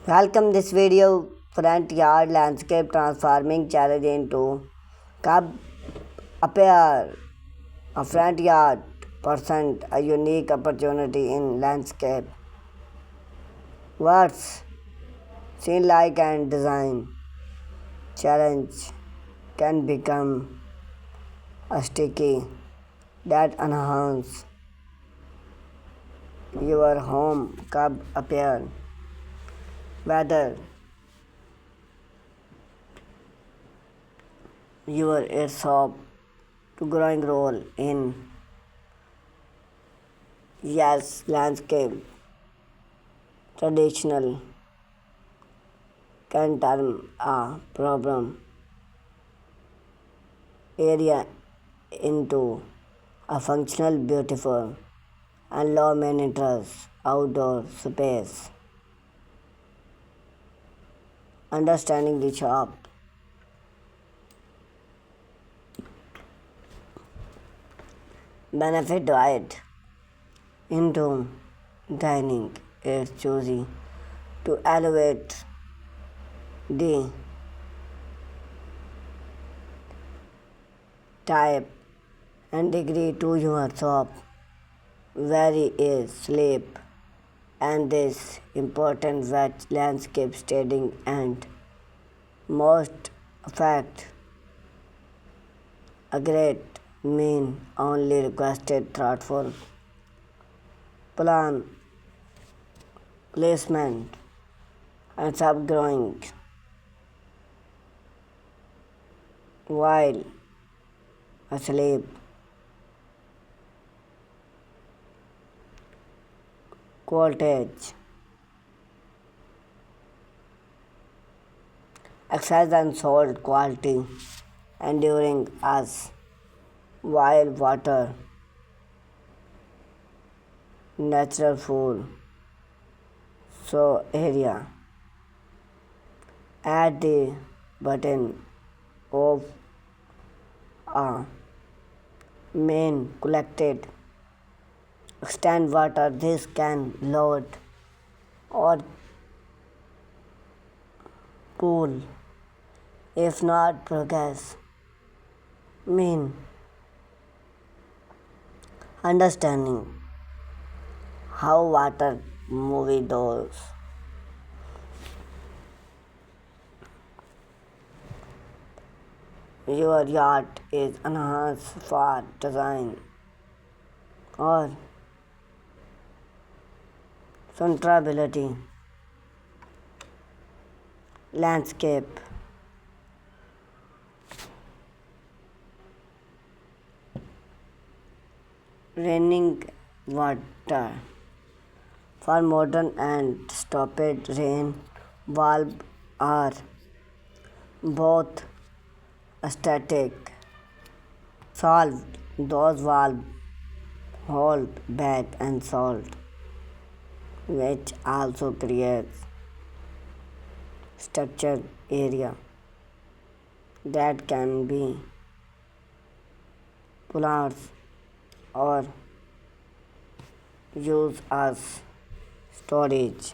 Welcome this video front yard landscape transforming challenge into cub appear a front yard present a unique opportunity in landscape. Words scene like and design challenge can become a sticky that enhance your home cub appear whether your a shop to growing role in yes landscape traditional can turn a problem area into a functional beautiful and low maintenance outdoor space. Understanding the shop benefit diet into dining is choosing to elevate the type and degree to your shop vary is sleep and this important wet landscape staging and most fact a great mean only requested thoughtful plan placement and subgrowing while asleep voltage exercise and salt quality enduring as while water natural food so area at the button of a main collected extend water this can load or cool if not progress mean understanding how water movie those your yard is enhanced for design or sustainability landscape raining water for modern and stopped rain valve are both static solved those valve hold back and salt which also creates structured area that can be pullers or used as storage.